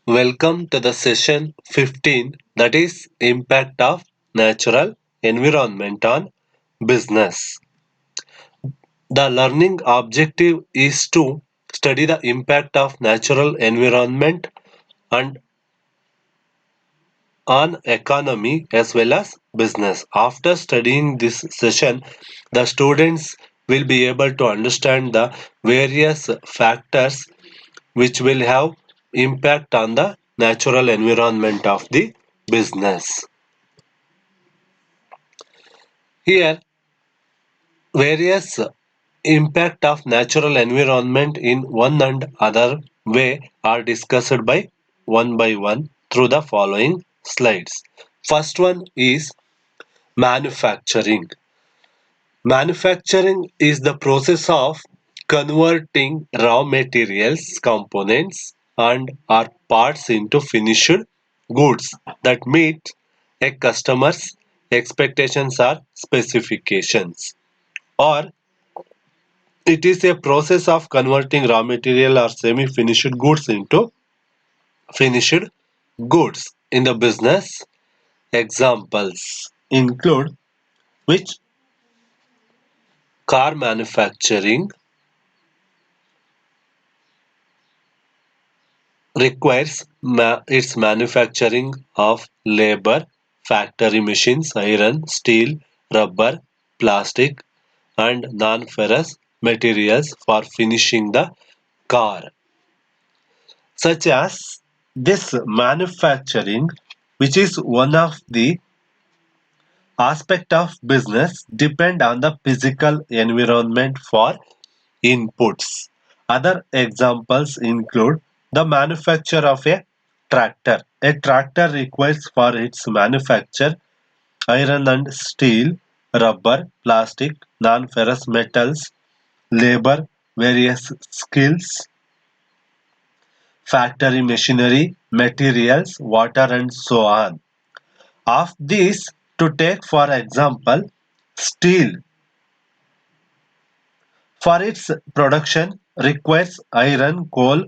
Welcome to the session 15, that is impact of natural environment on business. The learning objective is to study the impact of natural environment and on economy as well as business. After studying this session, the students will be able to understand the various factors which will have impact on the natural environment of the business. Here, various impact of natural environment in one and other way are discussed by one through the following slides. First one is manufacturing. Manufacturing is the process of converting raw materials, components, and or parts into finished goods that meet a customer's expectations or specifications. Or it is a process of converting raw material or semi-finished goods into finished goods in the business. Examples include which car manufacturing requires its manufacturing of labor, factory machines, iron, steel, rubber, plastic, and non-ferrous materials for finishing the car. Such as this manufacturing, which is one of the aspect of business, depend on the physical environment for inputs. Other examples include the manufacture of a tractor. A tractor requires for its manufacture iron and steel, rubber, plastic, non-ferrous metals, labor, various skills, factory machinery, materials, water and so on. Of these, to take for example, steel for its production requires iron, coal,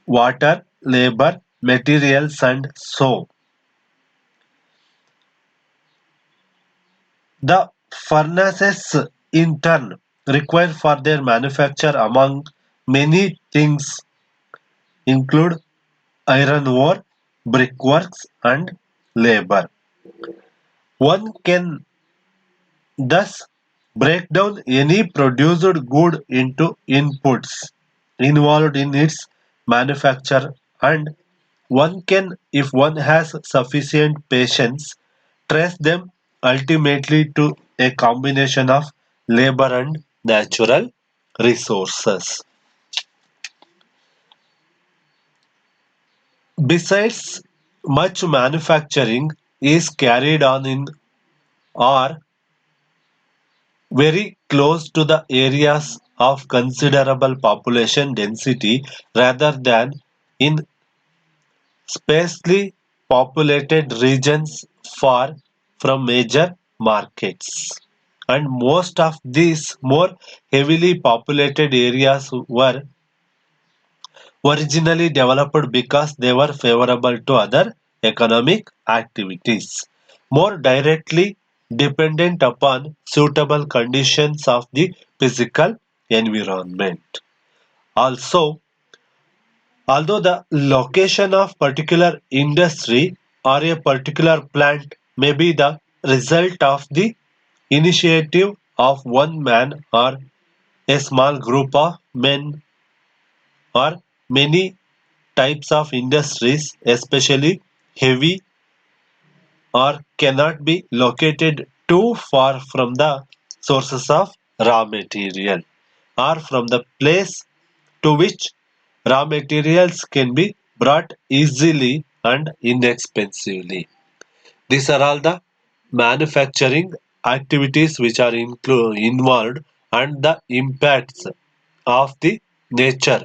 water, labor, materials and so. The furnaces in turn required for their manufacture among many things include iron ore, brickworks and labor. One can thus break down any produced good into inputs involved in its manufacture, and one can, if one has sufficient patience, trace them ultimately to a combination of labor and natural resources. Besides, much manufacturing is carried on in or very close to the areas of considerable population density rather than in sparsely populated regions far from major markets. And most of these more heavily populated areas were originally developed because they were favorable to other economic activities, more directly dependent upon suitable conditions of the physical environment. Also, although the location of particular industry or a particular plant may be the result of the initiative of one man or a small group of men or many types of industries, especially heavy, or cannot be located too far from the sources of raw material or from the place to which raw materials can be brought easily and inexpensively. These are all the manufacturing activities which are involved and the impacts of the nature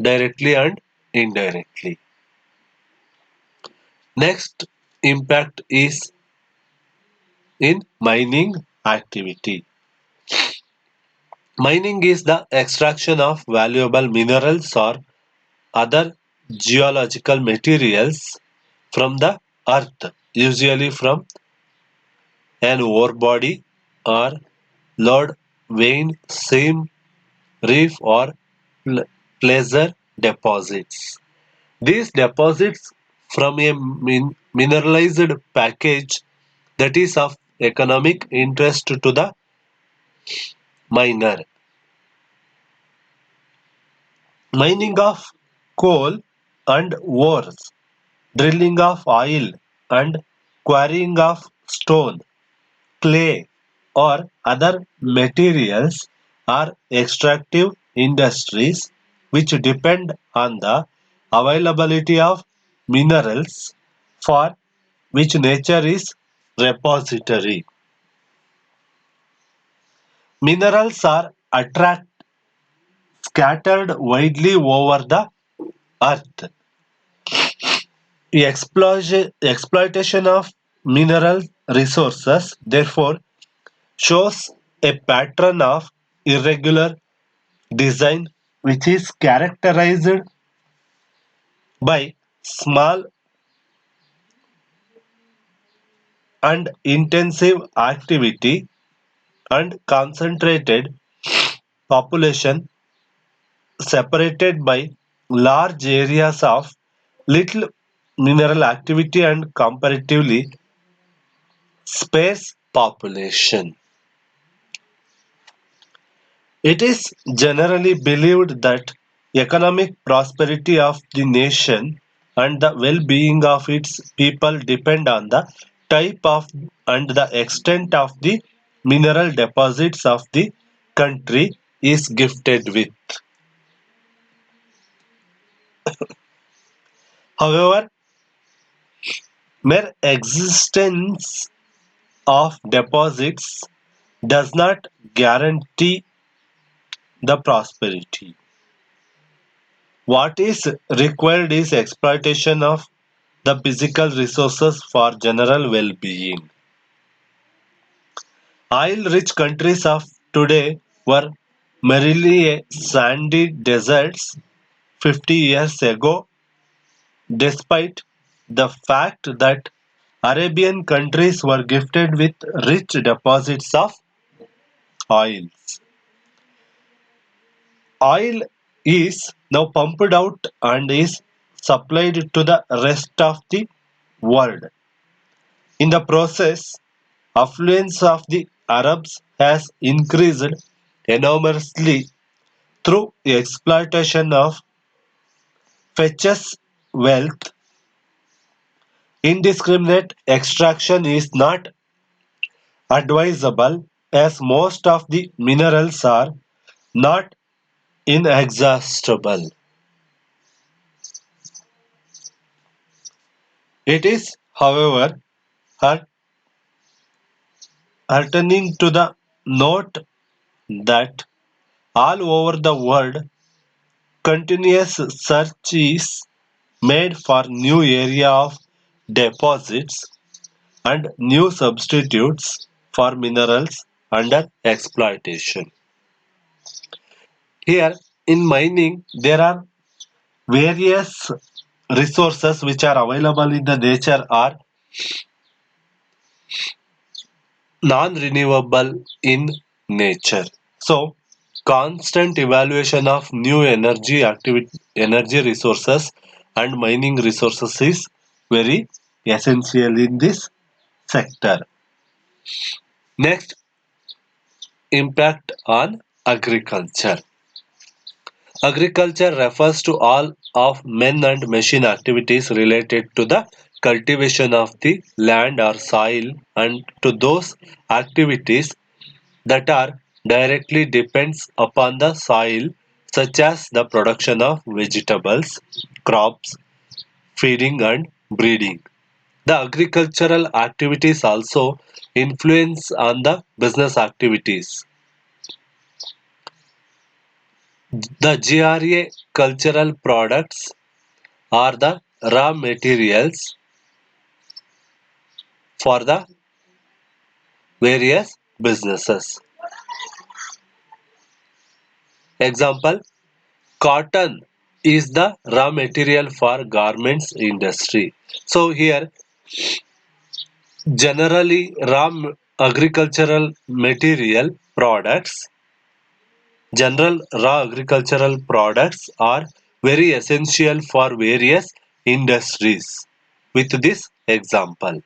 directly and indirectly. Next impact is in mining activity. Mining is the extraction of valuable minerals or other geological materials from the earth, usually from an ore body or lode, vein, seam, reef, or placer deposits. These deposits from a mineralized package that is of economic interest to the miner. Mining of coal and ores, drilling of oil, and quarrying of stone, clay, or other materials are extractive industries which depend on the availability of minerals for which nature is repository. Minerals are scattered widely over the earth. Exploitation of mineral resources therefore shows a pattern of irregular design which is characterized by small and intensive activity and concentrated population separated by large areas of little mineral activity and comparatively sparse population. It is generally believed that economic prosperity of the nation and the well-being of its people depend on the type of and the extent of the mineral deposits of the country is gifted with. However, mere existence of deposits does not guarantee the prosperity. What is required is exploitation of the physical resources for general well-being. Oil-rich countries of today were merely sandy deserts 50 years ago, despite the fact that Arabian countries were gifted with rich deposits of oils. Oil is now pumped out and is supplied to the rest of the world. In the process, affluence of the Arabs has increased enormously through exploitation of fetches wealth. Indiscriminate extraction is not advisable as most of the minerals are not inexhaustible. It is, however, heartening to the note that all over the world continuous search is made for new area of deposits and new substitutes for minerals under exploitation. Here in mining there are various resources which are available in the nature are non-renewable in nature. So constant evaluation of new energy resources and mining resources is very essential in this sector. Next, impact on agriculture. Agriculture refers to all of men and machine activities related to the cultivation of the land or soil and to those activities that are directly depends upon the soil such as the production of vegetables, crops, feeding and breeding. The agricultural activities also influence on the business activities. The GRA cultural products are the raw materials for the various businesses. Example, cotton is the raw material for garments industry. So here generally agricultural material products, general raw agricultural products are very essential for various industries. With this example,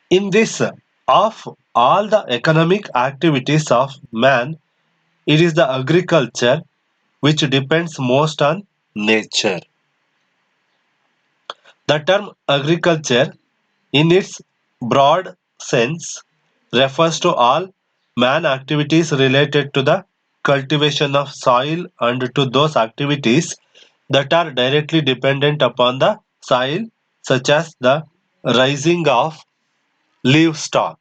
in this of all the economic activities of man, it is the agriculture which depends most on nature. The term agriculture, in its broad sense, refers to all man activities related to the cultivation of soil and to those activities that are directly dependent upon the soil, such as the raising of livestock.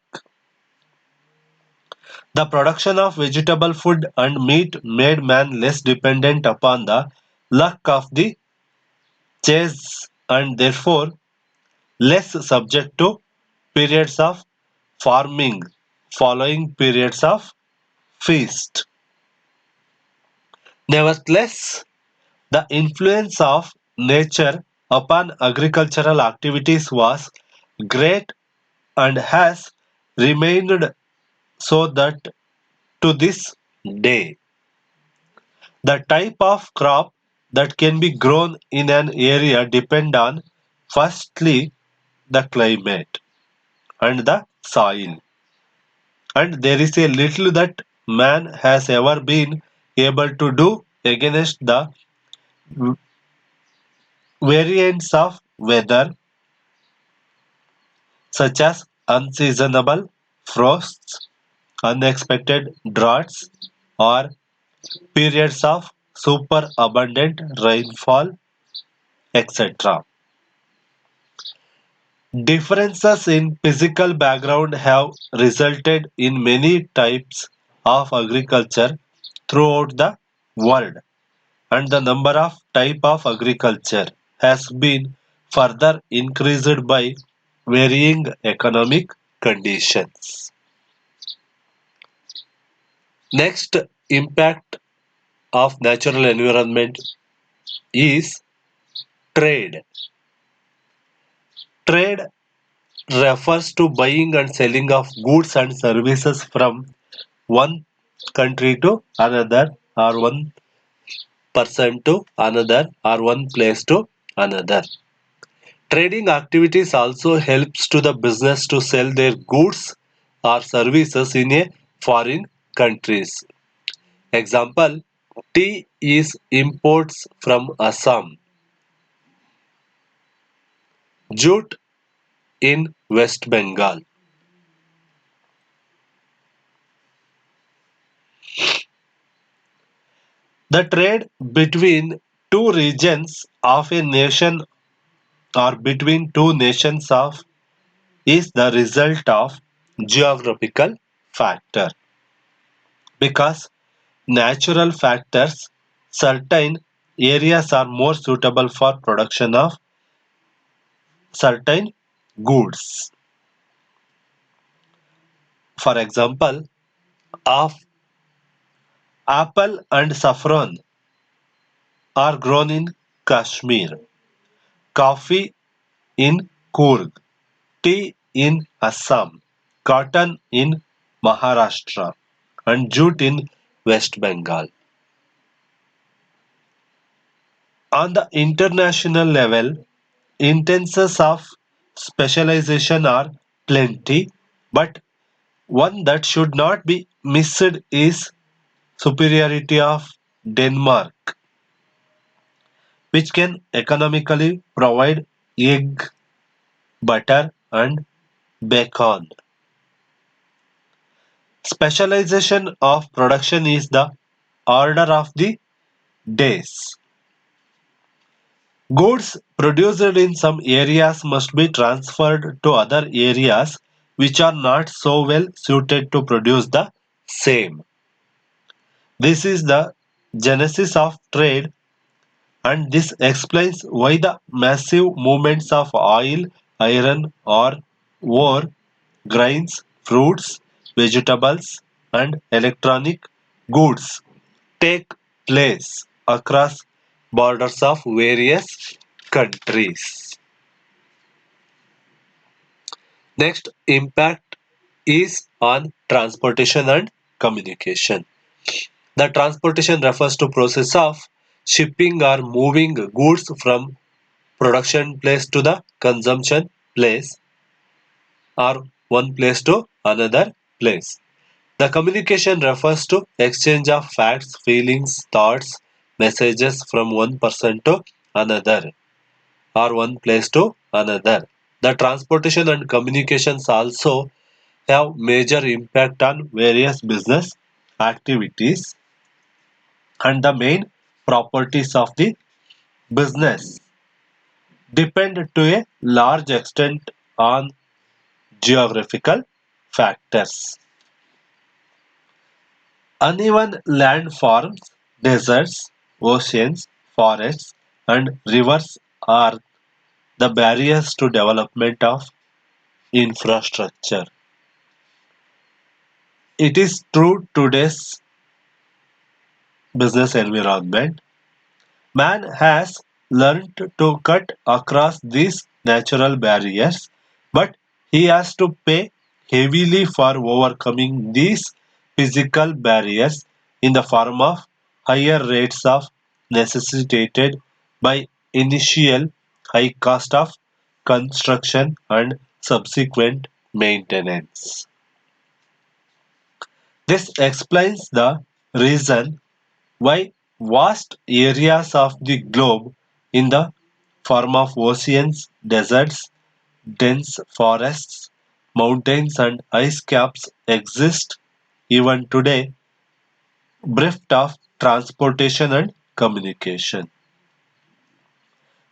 The production of vegetable food and meat made man less dependent upon the luck of the chase and therefore less subject to periods of farming following periods of feast. Nevertheless, the influence of nature upon agricultural activities was great and has remained so that to this day. The type of crop that can be grown in an area depend on firstly the climate and the soil, and there is a little that man has ever been able to do against the variants of weather such as unseasonable frosts, unexpected droughts, or periods of superabundant rainfall, etc. Differences in physical background have resulted in many types of agriculture throughout the world, and the number of type of agriculture has been further increased by varying economic conditions. Next impact of natural environment is trade. Trade refers to buying and selling of goods and services from one country to another, or one person to another, or one place to another. Trading activities also helps to the business to sell their goods or services in a foreign countries. Example, tea is imports from Assam, jute in West Bengal. The trade between two regions of a nation or between two nations of is the result of geographical factor, because natural factors, certain areas are more suitable for production of certain goods. For example, of apple and saffron are grown in Kashmir, coffee in Coorg, tea in Assam, cotton in Maharashtra, and jute in West Bengal. On the international level, instances of specialization are plenty, but one that should not be missed is superiority of Denmark, which can economically provide egg, butter, and bacon. Specialization of production is the order of the days. Goods produced in some areas must be transferred to other areas which are not so well suited to produce the same. This is the genesis of trade, and this explains why the massive movements of oil, iron, ore, grains, fruits, vegetables, and electronic goods take place across borders of various countries. Next impact is on transportation and communication. The transportation refers to process of shipping or moving goods from production place to the consumption place or one place to another place. The communication refers to exchange of facts, feelings, thoughts, messages from one person to another or one place to another. The transportation and communications also have major impact on various business activities and the main properties of the business depend to a large extent on geographical factors. Uneven landforms, deserts, oceans, forests, and rivers are the barriers to development of infrastructure. It is true today's business environment. Man has learned to cut across these natural barriers, but he has to pay heavily for overcoming these physical barriers in the form of higher rates of necessitated by initial high cost of construction and subsequent maintenance. This explains the reason why vast areas of the globe in the form of oceans, deserts, dense forests, mountains and ice caps exist even today, bereft of transportation and communication.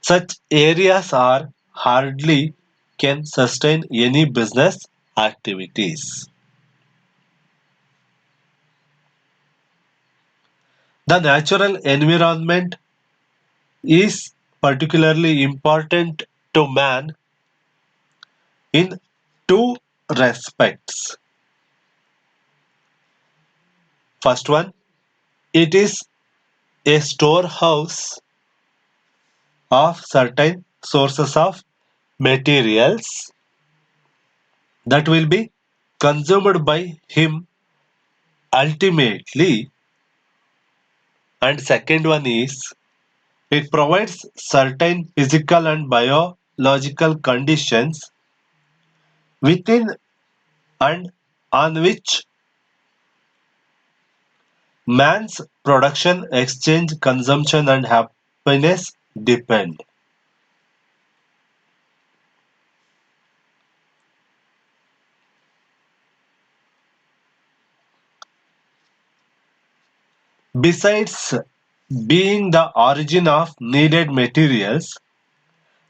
Such areas are hardly can sustain any business activities. The natural environment is particularly important to man in two respects. First one, it is a storehouse of certain sources of materials that will be consumed by him ultimately. And second one is it provides certain physical and biological conditions within and on which man's production, exchange, consumption, and happiness depend. Besides being the origin of needed materials,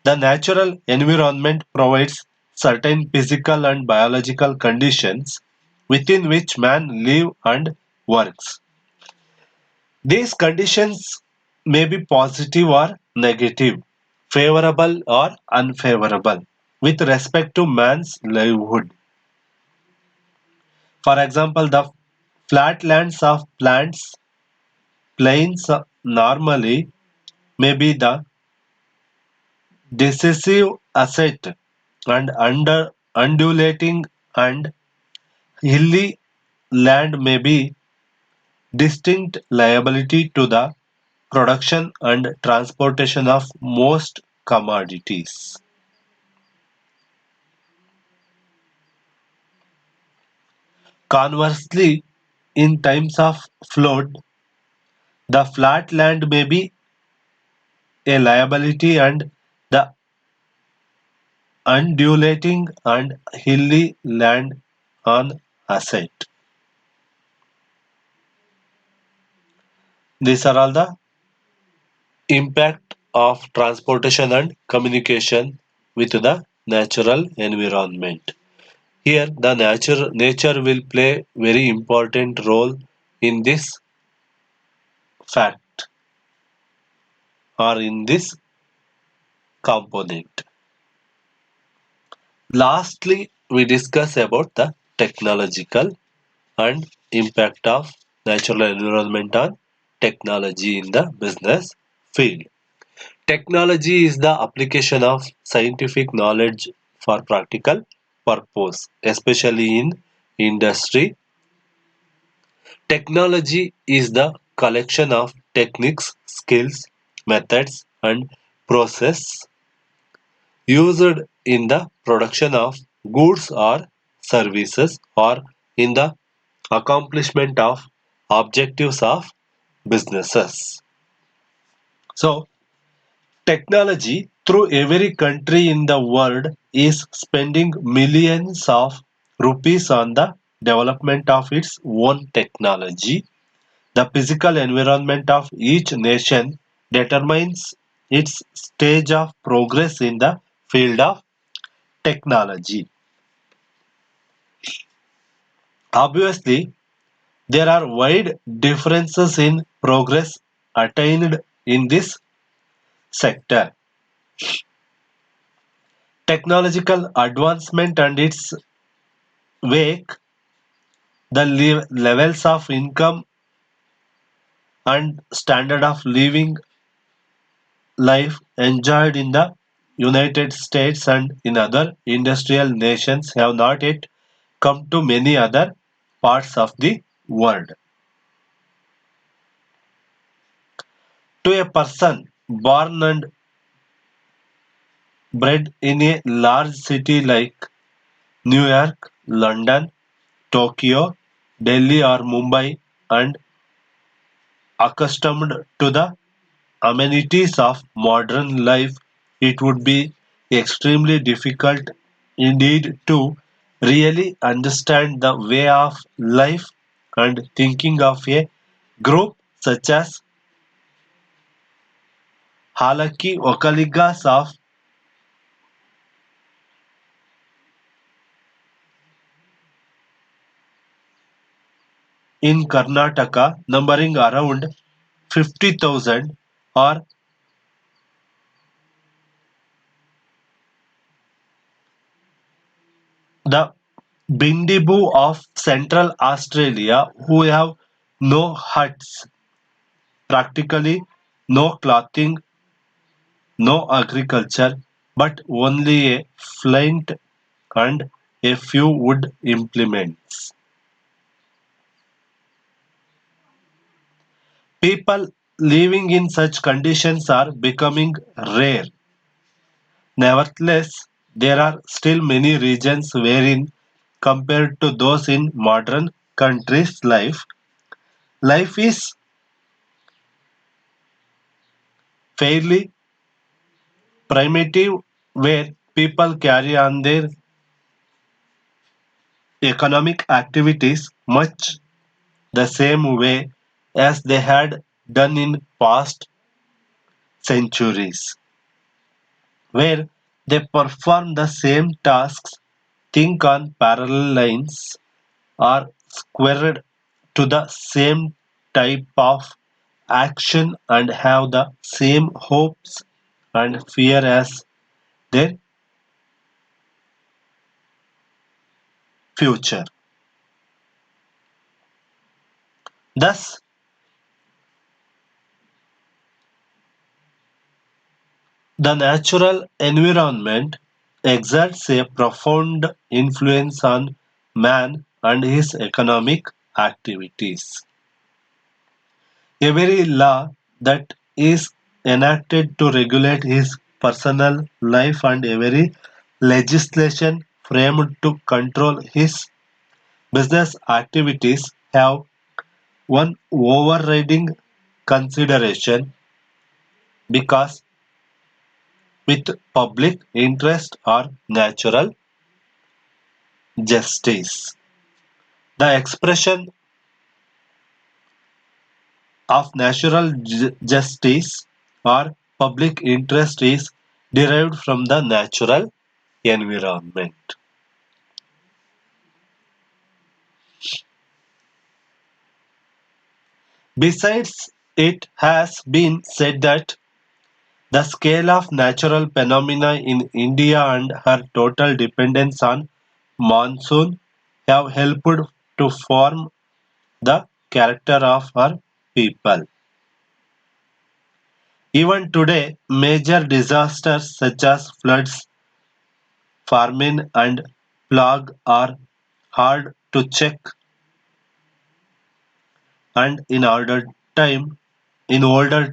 the natural environment provides certain physical and biological conditions within which man lives and works. These conditions may be positive or negative, favorable or unfavorable with respect to man's livelihood. For example, the flatlands of plants plains normally may be the decisive asset and under undulating and hilly land may be distinct liability to the production and transportation of most commodities. Conversely, in times of flood, the flat land may be a liability and the undulating and hilly land an asset. These are all the impact of transportation and communication with the natural environment. Here the nature will play very important role in this fact or in this component. Lastly, we discuss about the technological and impact of natural environment on technology in the business field. Technology is the application of scientific knowledge for practical purpose, especially in industry. Technology is the collection of techniques, skills, methods, and process used in the production of goods or services or in the accomplishment of objectives of businesses. So, technology through every country in the world is spending millions of rupees on the development of its own technology. The physical environment of each nation determines its stage of progress in the field of technology. Obviously, there are wide differences in progress attained in this sector. Technological advancement and its wake, the levels of income and standard of living life enjoyed in the United States and in other industrial nations have not yet come to many other parts of the world. To a person born and bred in a large city like New York, London, Tokyo, Delhi, or Mumbai, and accustomed to the amenities of modern life, it would be extremely difficult indeed to really understand the way of life and thinking of a group such as Halaki Okaligas of in Karnataka, numbering around 50,000, or the Bindibu of Central Australia, who have no huts, practically no clothing, no agriculture, but only a flint and a few wood implements. People living in such conditions are becoming rare. Nevertheless, there are still many regions wherein, compared to those in modern countries, life is fairly primitive, where people carry on their economic activities much the same way as they had done in past centuries, where they perform the same tasks, think on parallel lines, are squared to the same type of action and have the same hopes and fear as their future. Thus, the natural environment exerts a profound influence on man and his economic activities. Every law that is enacted to regulate his personal life and every legislation framed to control his business activities have one overriding consideration, because with public interest or natural justice. The expression of natural justice or public interest is derived from the natural environment. Besides, it has been said that the scale of natural phenomena in India and her total dependence on monsoon have helped to form the character of her people. Even today, major disasters such as floods, famine, and plague are hard to check, and in older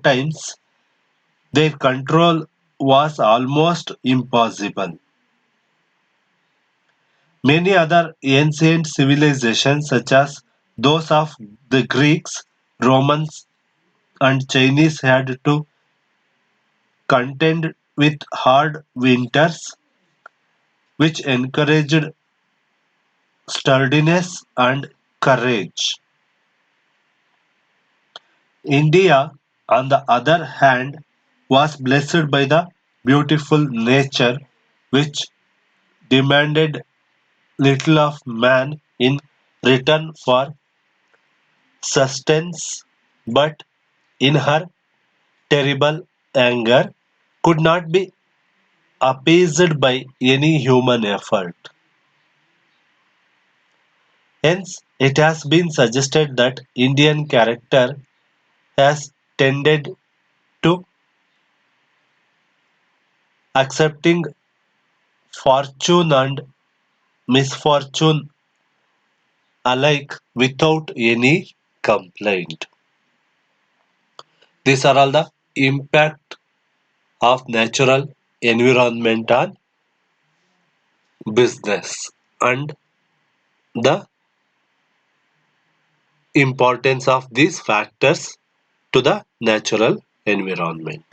times, their control was almost impossible. Many other ancient civilizations, such as those of the Greeks, Romans, and Chinese, had to contend with hard winters, which encouraged sturdiness and courage. India, on the other hand, was blessed by the beautiful nature, which demanded little of man in return for sustenance, but in her terrible anger could not be appeased by any human effort. Hence, it has been suggested that Indian character has tended to accepting fortune and misfortune alike without any complaint. These are all the impact of natural environment on business and the importance of these factors to the natural environment.